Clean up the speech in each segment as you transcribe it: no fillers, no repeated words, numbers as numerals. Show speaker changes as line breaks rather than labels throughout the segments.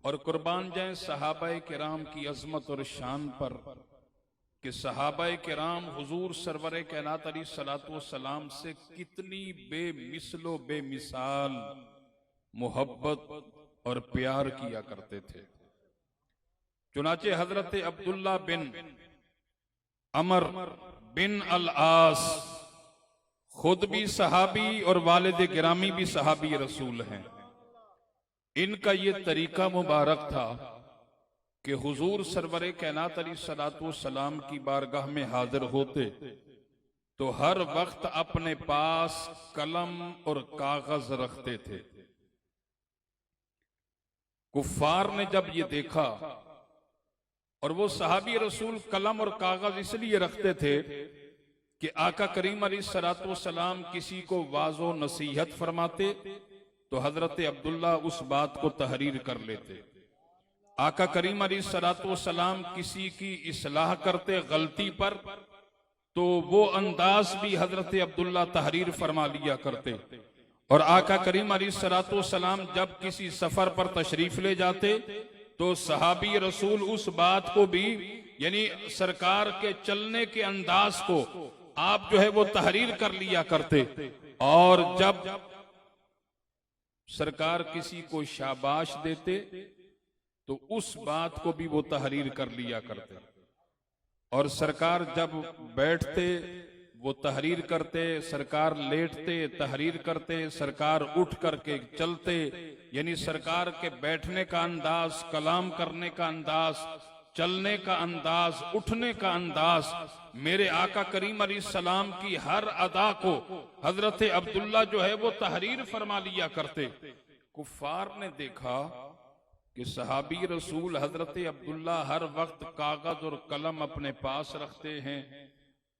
और कुर्बान जाएं सहाबाए किराम की अजमत और शान पर कि सहाबाए किराम हुजूर सरवरे कायनात अलैहिस्सलातु वस्सलाम से कितनी बेमिसलो बेमिसाल मोहब्बत और प्यार किया करते थे। चुनाचे हजरत अब्दुल्ला बिन अमर बिन अल आस खुद भी सहाबी और वालिद गिरामी भी सहाबी रसूल हैं। इनका ये तरीका मुबारक था कि हुजूर सरवरे कायनात अलैहिस्सलातु वस्सलाम की बारगाह में हाजिर होते तो हर वक्त अपने पास कलम और कागज रखते थे। कुफ्फार ने जब ये देखा, और वो सहाबी रसूल कलम और कागज इसलिए रखते थे कि आका करीम अलैहिस्सलातु वस्सलाम किसी को वाज़ो नसीहत फरमाते तो हजरत अब्दुल्ला उस बात को तहरीर कर लेते। आका करीम अलैहिस्सलातु वस्सलाम किसी की इस्लाह करते गलती पर तो वो अंदाज भी हजरत अब्दुल्ला तहरीर फरमा लिया करते। और आका करीम अलैहिस्सलातु वस्सलाम जब किसी सफर पर तशरीफ ले जाते तो सहाबी रसूल उस बात को भी, यानी सरकार के चलने के अंदाज को आप जो है वो तहरीर कर लिया करते। और जब सरकार किसी को शाबाश देते तो उस बात को भी वो तहरीर कर लिया करते। और सरकार जब बैठते वो तहरीर करते, सरकार लेटते तहरीर करते, सरकार उठ करके चलते, यानी सरकार के बैठने का अंदाज, कलाम करने का अंदाज, चलने का अंदाज, उठने का अंदाज, मेरे आका करीम अलैहिस्सलाम की हर अदा को हजरत अब्दुल्ला जो है वो तहरीर फरमा लिया करते। कुफ्फार ने देखा कि सहाबी रसूल हजरत अब्दुल्ला हर वक्त कागज और कलम अपने पास रखते हैं,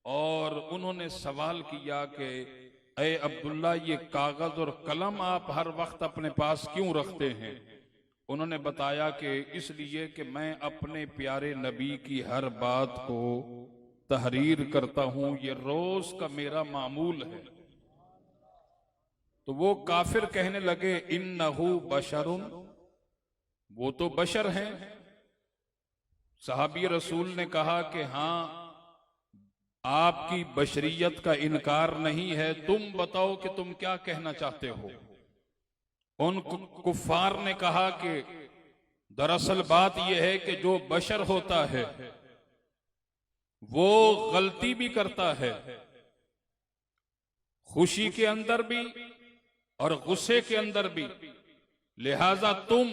और उन्होंने सवाल किया कि ए अब्दुल्ला, ये कागज और कलम आप हर वक्त अपने पास क्यों रखते हैं? उन्होंने बताया कि इसलिए कि मैं अपने प्यारे नबी की हर बात को तहरीर करता हूं, ये रोज का मेरा मामूल है। तो वो काफिर कहने लगे इन्नहु बशरुन, वो तो बशर हैं। सहाबी रसूल ने कहा कि हाँ, आपकी बशरियत का इनकार नहीं है, तुम बताओ कि तुम क्या कहना चाहते हो। उन कुफ्फार ने कहा कि दरअसल बात यह है कि जो बशर होता है वो गलती भी करता है, खुशी के अंदर भी और गुस्से के अंदर भी, लिहाजा तुम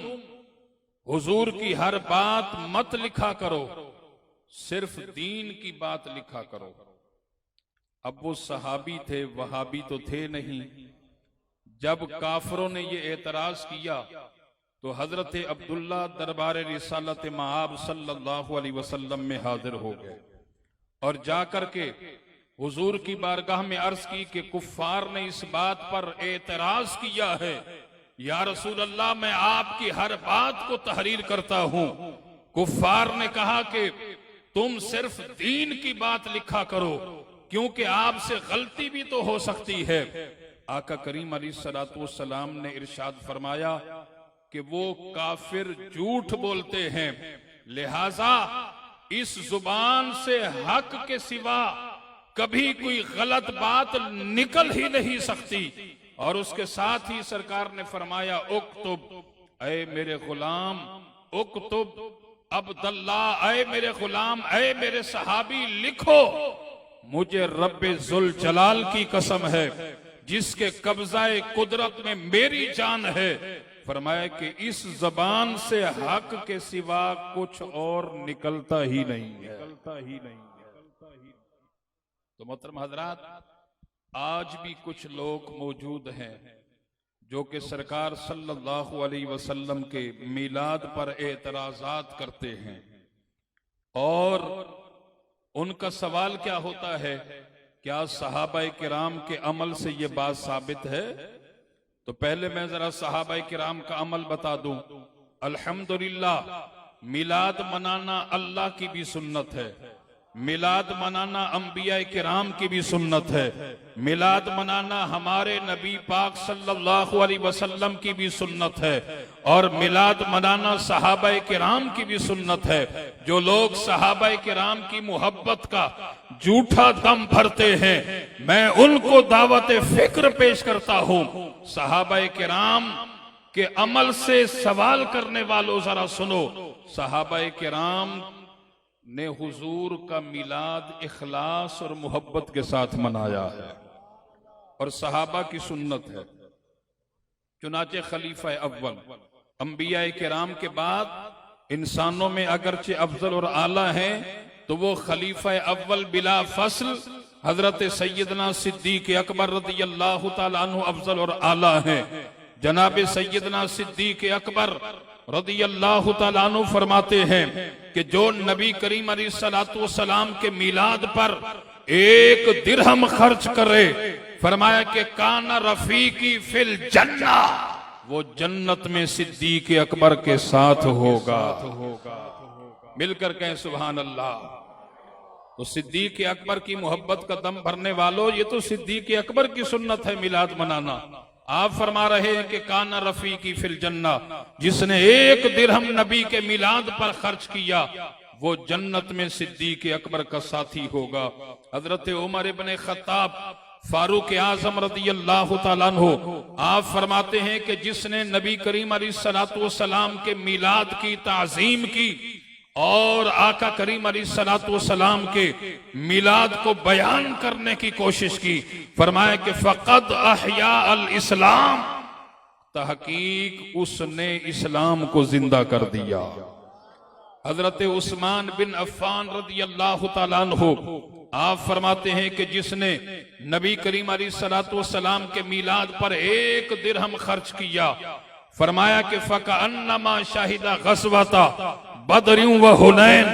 हुजूर की हर बात मत लिखा करो, सिर्फ दीन की बात लिखा करो। अब वो सहाबी थे, वहाबी तो थे नहीं। जब काफिरों ने ये एतराज किया तो हजरत अब्दुल्ला दरबार रिसालत मआब सल्लल्लाहु अलैहि वसल्लम में हाजिर हो गए और जाकर के हुजूर की बारगाह में अर्ज की कि कुफ्फार ने इस बात पर एतराज किया है, या रसूल अल्लाह, मैं आपकी हर बात को तहरीर करता हूं। कुफ्फार ने कहा कि तुम सिर्फ दीन की बात लिखा करो, क्योंकि आपसे गलती भी तो हो सकती है। आका करीम अलैहिस्सलातु वस्सलाम ने इरशाद फरमाया कि वो काफिर झूठ बोलते हैं, लिहाजा इस जुबान से हक के सिवा कभी कोई गलत बात निकल ही नहीं सकती। और उसके साथ ही सरकार ने फरमाया उक्तुब, ऐ मेरे गुलाम, उक्तुब अब्दुल्ला, ऐ मेरे गुलाम, ऐ मेरे सहाबी, लिखो, मुझे रब्बे जुल जलाल की कसम है जिसके कब्जाए कुदरत में मेरी जान है, फरमाया कि इस जबान से हक के सिवा कुछ और निकलता ही नहीं है। तो मोहतरम हजरात, आज भी कुछ लोग मौजूद हैं जो कि सरकार सल्लल्लाहु अलैहि वसल्लम के मिलाद पर एतराजात करते हैं। और उनका सवाल क्या होता है, क्या सहाबाए किराम के अमल से ये बात साबित है? तो पहले मैं जरा सहाबाए किराम का अमल बता दूं। अल्हम्दुलिल्लाह, मिलाद मनाना अल्लाह की भी सुन्नत है, मिलाद मनाना अंबिया किराम की भी सुन्नत है, मिलाद मनाना हमारे नबी पाक सल्लल्लाहु अलैहि वसल्लम की भी सुन्नत है, और मिलाद मनाना सहाबा किराम की भी सुन्नत है। जो लोग सहाबा किराम की मोहब्बत का झूठा दम भरते हैं, मैं उनको दावत फिक्र पेश करता हूं। सहाबा किराम के अमल से सवाल करने वालों जरा सुनो, सहाबा किराम ने हुजूर का मिलाद इखलास और मोहब्बत के साथ मनाया है और सहाबा की सुन्नत है। चुनाचे खलीफा अव्वल अंबिया किराम के बाद इंसानों में अगरचे अफजल और आला हैं, तो वो खलीफा अव्वल बिला फसल हजरत सैयदना सिद्दीक अकबर रदियल्लाहु ताला अन्हु अफजल और आला हैं। जनाब सैयदना सिद्दीक अकबर रदियल्लाहु ताला अन्हु फरमाते हैं कि जो नबी करीम अलैहिस्सलातु वस्सलाम के मिलाद पर 1 दिरहम खर्च करे, फरमाया कि काना रफीकी फिल जन्ना, वो जन्नत में सिद्दीक अकबर के साथ होगा। मिलकर कहें सुभान अल्लाह। तो सिद्दीक अकबर की मोहब्बत का दम भरने वालों, ये तो सिद्दीक अकबर की सुन्नत है मिलाद मनाना। आप फरमा रहे हैं कि काना रफीकी फिल जन्ना, जिसने 1 दिरहम नबी के मिलाद पर खर्च किया वो जन्नत में सिद्दीक अकबर का साथी होगा। हजरत उमर इब्ने खत्ताब फारूक आजम रदियल्लाहु ताला अन्हु आप फरमाते हैं कि जिसने नबी करीम अलैहिस्सलातु वस्सलाम के मिलाद की ताजीम की और आका करीम अलैहिस्सलातु वस्सलाम के मिलाद को बयान करने की कोशिश की, फरमाया कि फक़द अहया अल इस्लाम, तहकीक उसने इस्लाम को जिंदा कर दिया। हजरत उस्मान बिन अफ़्फ़ान रदियल्लाहु ताला अन्हु आप फरमाते हैं कि जिसने नबी करीम अलैहिस्सलातु वस्सलाम के मिलाद पर 1 दिरहम खर्च किया, फरमाया कि फ़कअन्नमा शाहिदा ग़ज़वता बदरियों व हुनैन,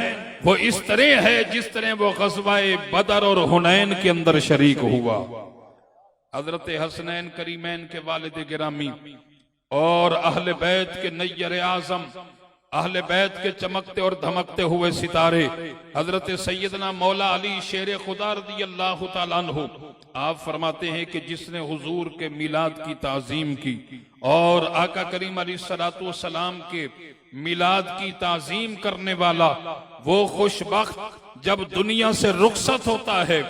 वो इस तरह है जिस तरह वो ग़ज़वाए बदर और हुनैन के अंदर शरीक हुआ। हजरत हसनैन करीमैन के वालिद गिरामी और अहले बैत के नय्यर आजम, अहले बैत के चमकते और धमकते हुए सितारे हजरत सैयदना मौला अली शेर खुदा रदियल्लाहु ताला अन्हु आप फरमाते हैं कि जिसने हुजूर के मिलाद की ताजीम की और आका करीम अलैहिस्सलातु वस्सलाम के मिलाद की ताजीम करने वाला, वो खुशबख्त जब दुनिया से रुखसत होता है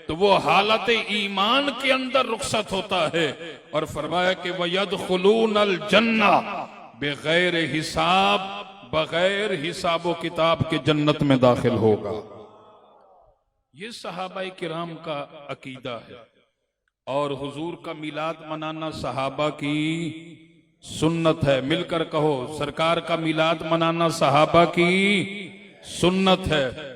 तो वो हालत ईमान के अंदर रुखसत होता है। और फरमाया कि वयदखुलूनल जन्ना बगैर हिसाब, बगैर हिसाब व किताब के जन्नत में दाखिल होगा। ये सहाबा किराम का अकीदा है और हुजूर का मिलाद मनाना सहाबा की सुन्नत है। मिलकर कहो, सरकार का मिलाद मनाना सहाबा की सुन्नत है।